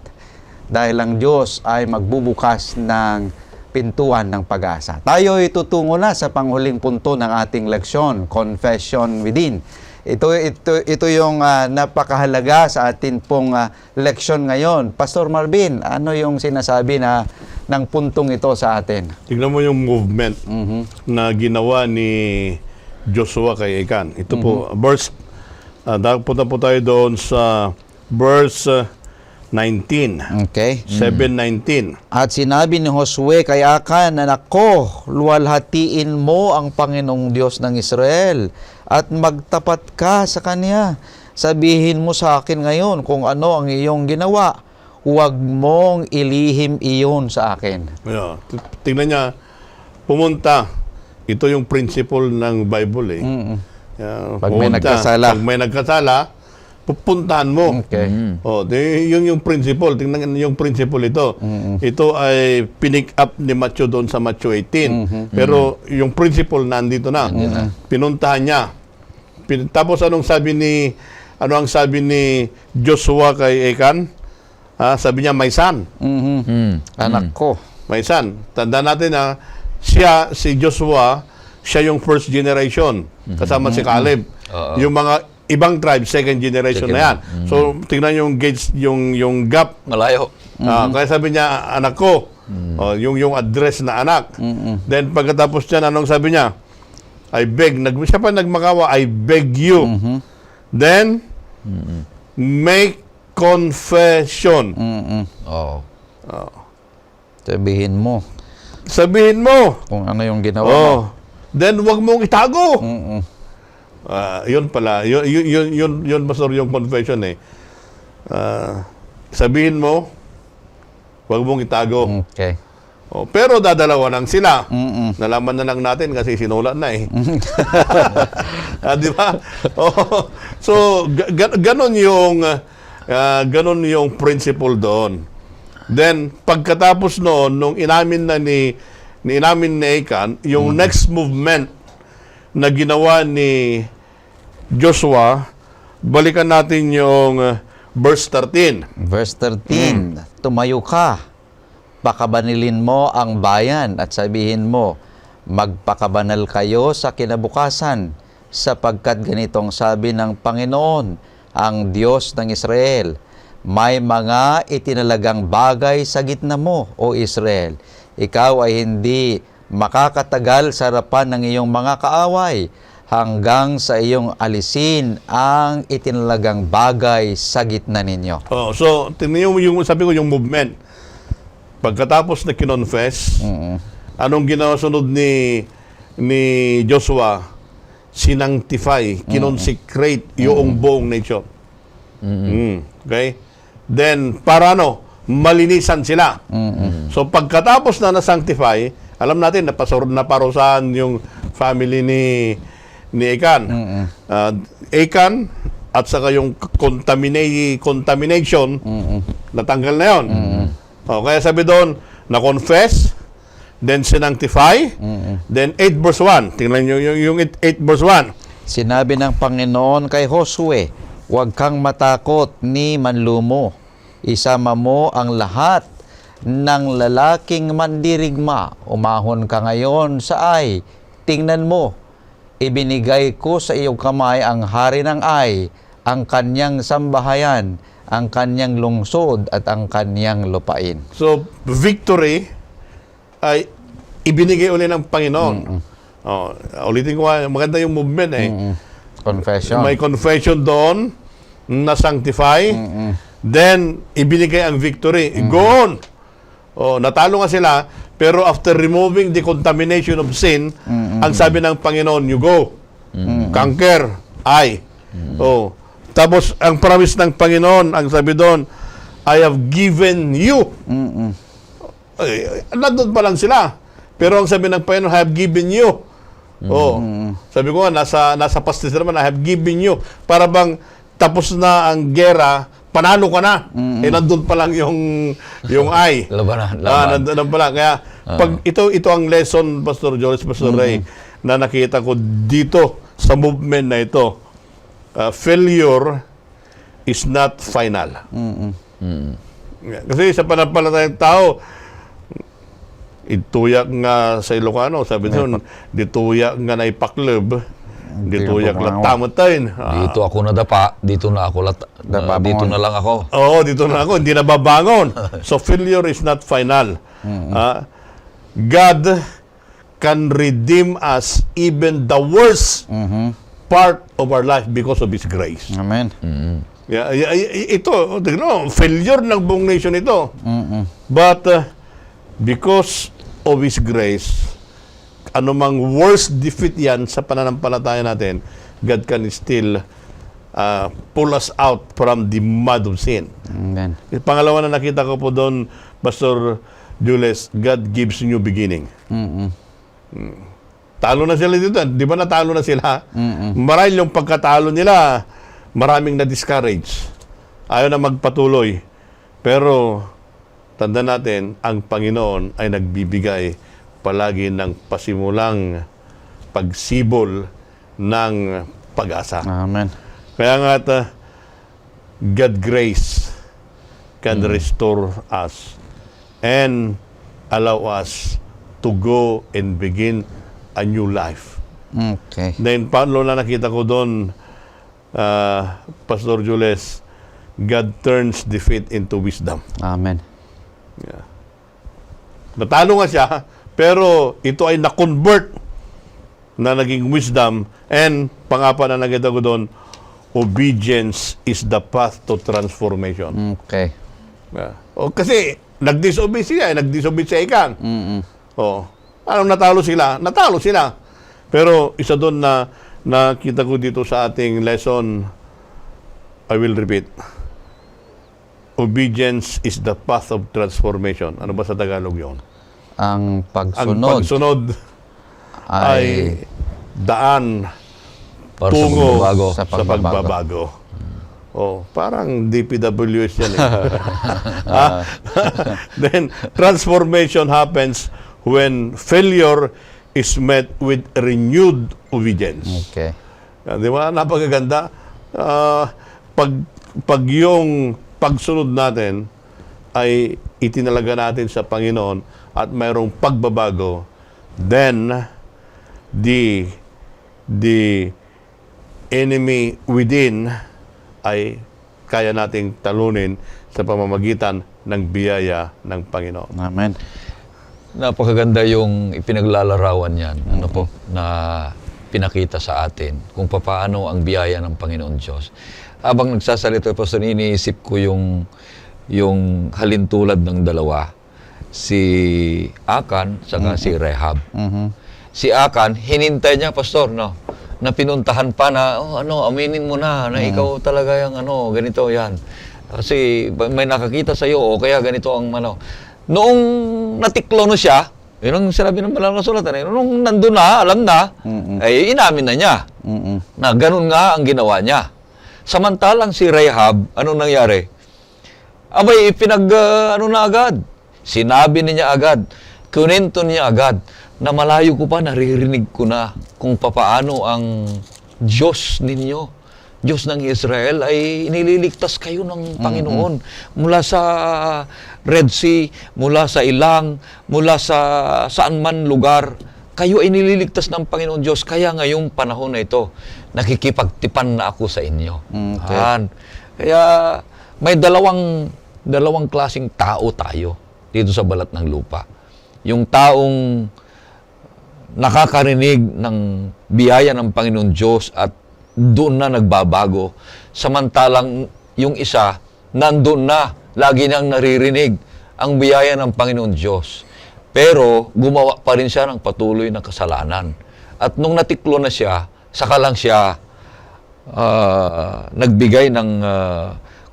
Dahil ang Diyos ay magbubukas ng pintuan ng pag-asa. Tayo ay tutungo na sa panghuling punto ng ating leksyon, Confession Within. Ito yung napakahalaga sa atin pong leksyon ngayon. Pastor Marvin, ano yung sinasabi ng puntong ito sa atin? Tignan mo yung movement na ginawa ni Joshua kay Achan. Ito po, verse, punta po tayo doon sa verse 19. Okay. 7:19. At sinabi ni Josue kay Achan, anak ko, luwalhatiin mo ang Panginoong Diyos ng Israel at magtapat ka sa Kanya. Sabihin mo sa akin ngayon kung ano ang iyong ginawa. Huwag mong ilihim iyon sa akin. Yeah. Tingnan niya, pumunta. Ito yung principle ng Bible eh. Yeah, Pag may nagkasala, pupuntahan mo. Okay. Yun yung principle. Tingnan yung principle ito. Ito ay pinick up ni Matthew doon sa Matthew 18. Pero yung principle nandito na. Pinuntahan niya. Tapos ano ang sabi ni Joshua kay Achan? Sabi niya, my son. Anak ko. My son. Tandaan natin na si Joshua, siya yung first generation. Kasama si Caleb. Yung mga ibang tribe, second generation na yan. So, tingnan yung gauge, yung gap. Malayo. Kaya sabi niya, anak ko, yung address na anak. Then, pagkatapos niya, anong sabi niya? I beg, siya pa nagmakawa, I beg you. Then, make confession. Sabihin mo Sabihin mo. kung ano yung ginawa mo. Then, wag mong itago. Yun pala, yun pastor yung confession eh. Sabihin mo, wag mong itago. Okay. Pero dadalawa lang sila. Nalaman na lang natin kasi sinulat na eh. Di ba? So, ganon yung principle doon. Then, pagkatapos noon, nung inamin ni Achan, yung next movement na ginawa ni Joshua, balikan natin yung verse 13. Verse 13, tumayo ka, pakabanilin mo ang bayan at sabihin mo, magpakabanal kayo sa kinabukasan, sapagkat ganitong sabi ng Panginoon, ang Diyos ng Israel, may mga itinalagang bagay sa gitna mo, O Israel. Ikaw ay hindi makakatagal sa harapan ng iyong mga kaaway hanggang sa iyong alisin ang itinalagang bagay sa gitna ninyo. So, tingnan yung sabi ko, yung movement. Pagkatapos na kinonfess, anong ginawa sunod ni Joshua? Sinanctify, kinonsecrate yung buong nation. Okay? Then, para malinisan sila. So, pagkatapos na na-sanctify, alam natin, naparusahan yung family ni Achan. Achan at saka yung contamination, natanggal na yun. Kaya sabi doon, na-confess, then sinanctify, then 8 verse 1. Tingnan nyo yung 8 verse 1. Sinabi ng Panginoon kay Josue, huwag kang matakot ni manlumo. Isama mo ang lahat ng lalaking mandirigma. Umahon ka ngayon sa Ai. Tingnan mo, ibinigay ko sa iyong kamay ang hari ng Ai, ang kanyang sambahayan, ang kanyang lungsod at ang kanyang lupain. So, victory ay ibinigay ulit ng Panginoon. Ulitin ko, maganda yung movement eh. Confession. May confession doon, na-sanctify, then ibinigay ang victory. Go on! Natalo nga sila, pero after removing the contamination of sin, ang sabi ng Panginoon, you go. Conquer, I. Oh. Tapos, ang promise ng Panginoon, ang sabi doon, I have given you. Nandun pa lang sila. Pero ang sabi ng Panginoon, I have given you. Oh. Sabi ko nga, nasa pastis naman, I have given you. Para bang tapos na ang gera, panalo ka na. Nandun pa lang yung I. Labanan. Nandun pa lang. Kaya, pag ito ang lesson, Pastor Joris, Pastor Ray, na nakita ko dito sa movement na ito. Failure is not final. Kasi sa panampalatayang tao, ituyak nga sa Ilocano, sabi doon, dituyak nga na ipaklob, dituyak lang tamatain. Dito ako nadapa, dito na lang ako. Oo, dito na ako, hindi na babangon. So failure is not final. God can redeem us even the worst part of our life because of His grace. Amen. Ito, failure ng buong nation ito. But because of His grace, anumang worst defeat yan sa pananampalataya natin, God can still pull us out from the mud of sin. Amen. Pangalawa na nakita ko po doon, Pastor Jules, God gives new beginning. Talo na sila dito. Di ba natalo na sila? Marahil yung pagkatalo nila, maraming na-discourage. Ayaw na magpatuloy. Pero, tanda natin, ang Panginoon ay nagbibigay palagi ng pasimulang pagsibol ng pag-asa. Amen. Kaya nga, God grace can restore us and allow us to go and begin a new life. Okay. Then, paano na nakita ko doon, Pastor Jules, God turns defeat into wisdom. Amen. Natalo nga siya, pero ito ay na-convert na naging wisdom. And, pangapa na nakita ko doon, obedience is the path to transformation. Okay. Kasi, nag-disobey siya, nag-disobey siya ikang. Anong natalo sila? Natalo sila. Pero isa doon na nakita ko dito sa ating lesson, I will repeat. Obedience is the path of transformation. Ano ba sa Tagalog yun? Ang Ang pagsunod pagsunod ay daan Para tungo sa Sa sa pagbabago. Parang DPWS yan eh. Then, transformation happens when failure is met with renewed obedience. Okay. Di ba? Napakaganda. Pag yung pagsunod natin ay itinalaga natin sa Panginoon at mayroong pagbabago, then the enemy within ay kaya nating talunin sa pamamagitan ng biyaya ng Panginoon. Amen. Napakaganda yung ipinaglalarawan yan, na pinakita sa atin kung paano ang biyaya ng Panginoon Diyos. Habang nagsasalita po, iniisip ko yung halintulad ng dalawa, si Akan saka si Rehab. Si Akan, hinintay niya, Pastor, na pinuntahan pa na, aminin mo na ikaw talaga yung ganito yan. Kasi may nakakita sa iyo o kaya ganito ang Noong natiklo no siya, yun ang sinabi ng Banal na Sulatan, nung nandun na, alam na, ay inamin na niya na ganun nga ang ginawa niya. Samantalang si Rehab, anong nangyari? Abay, na agad. Sinabi niya agad, kunento niya agad, na malayo ko pa, naririnig ko na kung papaano ang Diyos ninyo, Diyos ng Israel, ay inililigtas kayo ng Panginoon mula sa Red Sea, mula sa ilang, mula sa saan man lugar. Kayo ay nililigtas ng Panginoon Diyos. Kaya ngayong panahon na ito, nakikipagtipan na ako sa inyo. Okay. Kaya may dalawang klaseng tao tayo dito sa balat ng lupa. Yung taong nakakarinig ng biyaya ng Panginoon Diyos at doon na nagbabago. Samantalang yung isa, nandun na, lagi nang naririnig ang biyaya ng Panginoon Diyos. Pero gumawa pa rin siya ng patuloy na kasalanan. At nung natiklo na siya, saka lang siya nagbigay ng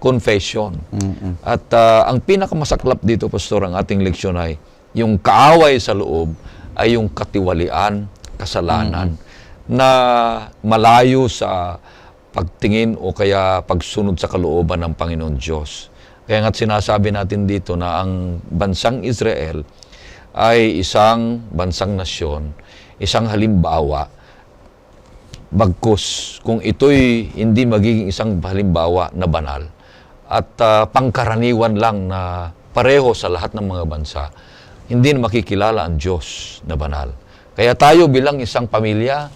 confession. At ang pinakamasaklap dito, Pastor, ang ating leksyon ay yung kaaway sa loob ay yung katiwalian, kasalanan, na malayo sa pagtingin o kaya pagsunod sa kalooban ng Panginoon Diyos. Kaya nga't sinasabi natin dito na ang bansang Israel ay isang bansang nasyon, isang halimbawa. Bagkus, kung ito'y hindi magiging isang halimbawa na banal at pangkaraniwan lang na pareho sa lahat ng mga bansa, hindi na makikilala ang Diyos na banal. Kaya tayo bilang isang pamilya,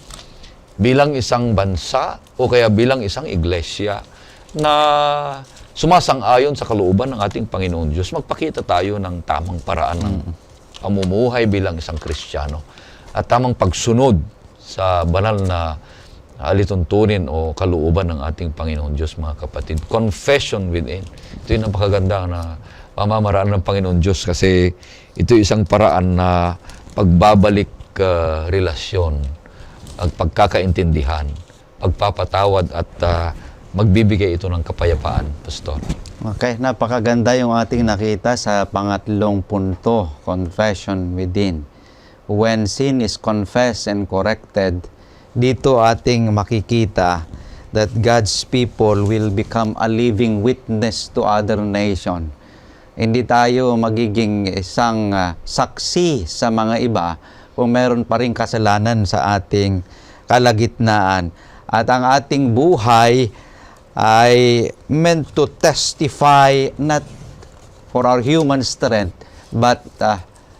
bilang isang bansa, o kaya bilang isang iglesia na sumasang-ayon sa kalooban ng ating Panginoon Diyos, magpakita tayo ng tamang paraan ng pamumuhay bilang isang Kristiyano at tamang pagsunod sa banal na alituntunin o kalooban ng ating Panginoon Diyos, mga kapatid. Confession within. Ito yung napakaganda na pamamaraan ng Panginoon Diyos kasi ito isang paraan na pagbabalik relasyon, ang pagkakaintindihan, pagpapatawad at magbibigay ito ng kapayapaan, Pastor. Okay, napakaganda yung ating nakita sa pangatlong punto, confession within. When sin is confessed and corrected, dito ating makikita that God's people will become a living witness to other nation. Hindi tayo magiging isang saksi sa mga iba kung meron pa rin kasalanan sa ating kalagitnaan. At ang ating buhay ay meant to testify not for our human strength, but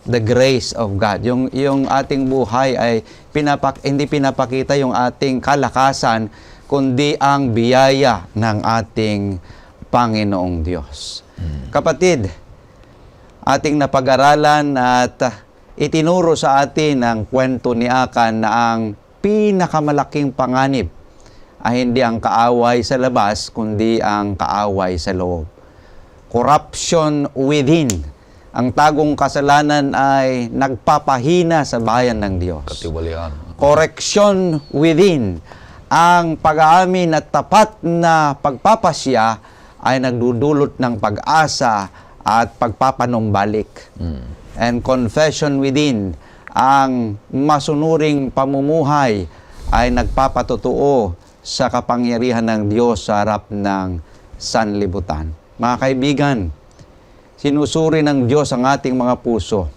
the grace of God. Yung ating buhay ay hindi pinapakita yung ating kalakasan, kundi ang biyaya ng ating Panginoong Diyos. Kapatid, ating napag-aralan at itinuro sa atin ang kwento ni Akan na ang pinakamalaking panganib ay hindi ang kaaway sa labas, kundi ang kaaway sa loob. Corruption within. Ang tagong kasalanan ay nagpapahina sa bayan ng Diyos. Katiwalian. Correction within. Ang pag-aamin at tapat na pagpapasya ay nagdudulot ng pag-asa at pagpapanumbalik. And confession within. Ang masunuring pamumuhay ay nagpapatotoo sa kapangyarihan ng Diyos sa harap ng sanlibutan. Mga kaibigan, sinusuri ng Diyos ang ating mga puso.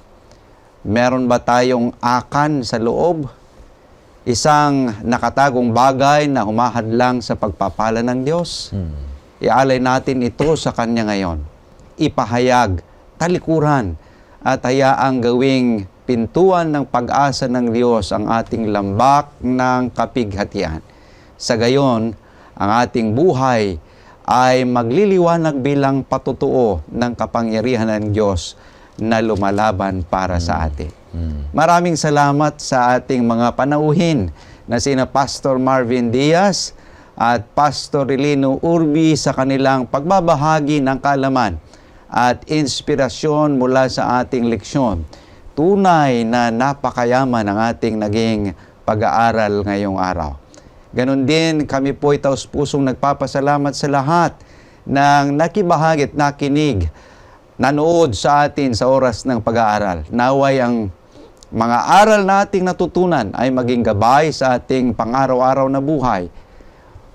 Meron ba tayong akan sa loob? Isang nakatagong bagay na humahadlang sa pagpapala ng Diyos? Ialay natin ito sa Kanya ngayon. Ipahayag, talikuran, at hayaang gawing pintuan ng pag-asa ng Diyos ang ating lambak ng kapighatian. Sa gayon, ang ating buhay ay magliliwanag bilang patutuo ng kapangyarihan ng Diyos na lumalaban para sa atin. Maraming salamat sa ating mga panauhin na sina Pastor Marvin Diaz at Pastor Relino Urbi sa kanilang pagbabahagi ng kaalaman at inspirasyon mula sa ating leksyon. Tunay na napakayaman ang ating naging pag-aaral ngayong araw. Ganon din, kami po ay taus-pusong nagpapasalamat sa lahat ng nakibahagi at nakinig, nanood sa atin sa oras ng pag-aaral. Naway ang mga aral nating natutunan ay maging gabay sa ating pang-araw-araw na buhay,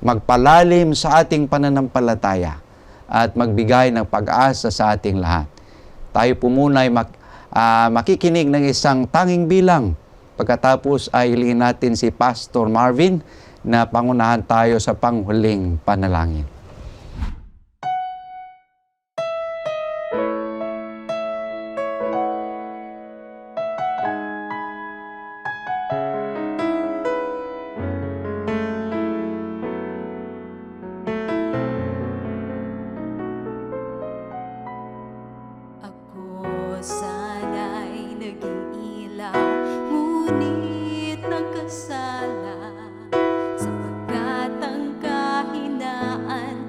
magpalalim sa ating pananampalataya, at magbigay ng pag-asa sa ating lahat. Tayo po muna ay makikinig ng isang tanging bilang. Pagkatapos ay hilingin natin si Pastor Marvin na pangunahan tayo sa panghuling panalangin. Ako sana'y naging ilaw, ngunit nagkasala, sapagkat ang kahinaan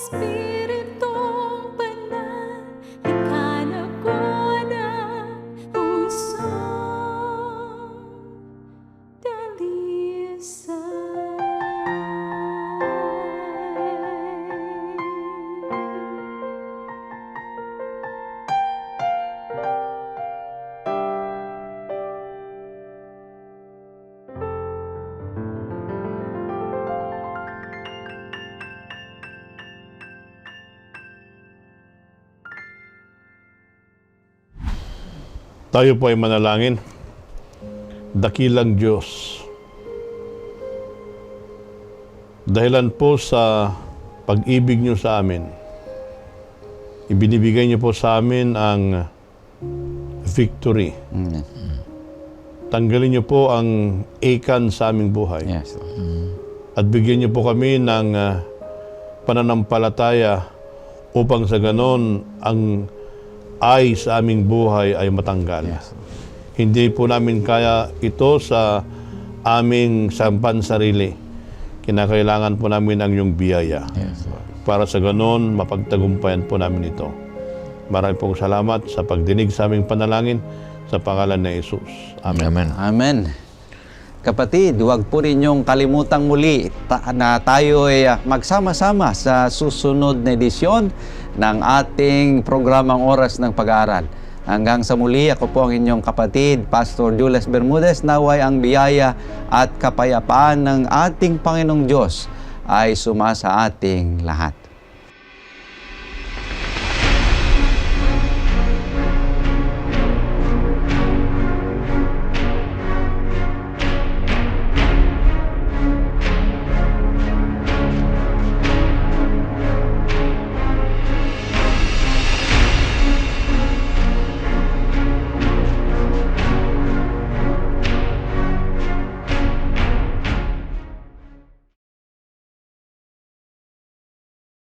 Espiritong Banal, ikalap ko ng pusong dalisay. Tayo po ay manalangin. Dakilang Diyos, dahilan po sa pag-ibig niyo sa amin, ibinibigay niyo po sa amin ang victory. Tanggalin niyo po ang ikan sa aming buhay. Yes, Lord. At bigyan niyo po kami ng pananampalataya upang sa ganon ang ay sa aming buhay ay matanggal. Yes. Hindi po namin kaya ito sa aming sampansarili. Kinakailangan po namin ang iyong biyaya. Yes, Lord. Para sa ganon, mapagtagumpayan po namin ito. Maraming pong salamat sa pagdinig sa aming panalangin sa pangalan ni Jesus. Amen. Amen. Amen. Kapatid, huwag po ninyong kalimutang muli na tayo ay magsama-sama sa susunod na edisyon ng ating programang Oras ng Pag-aaral. Hanggang sa muli, ako po ang inyong kapatid, Pastor Jules Bermudez. Naway ang biyaya at kapayapaan ng ating Panginoong Diyos ay sumasa ating lahat.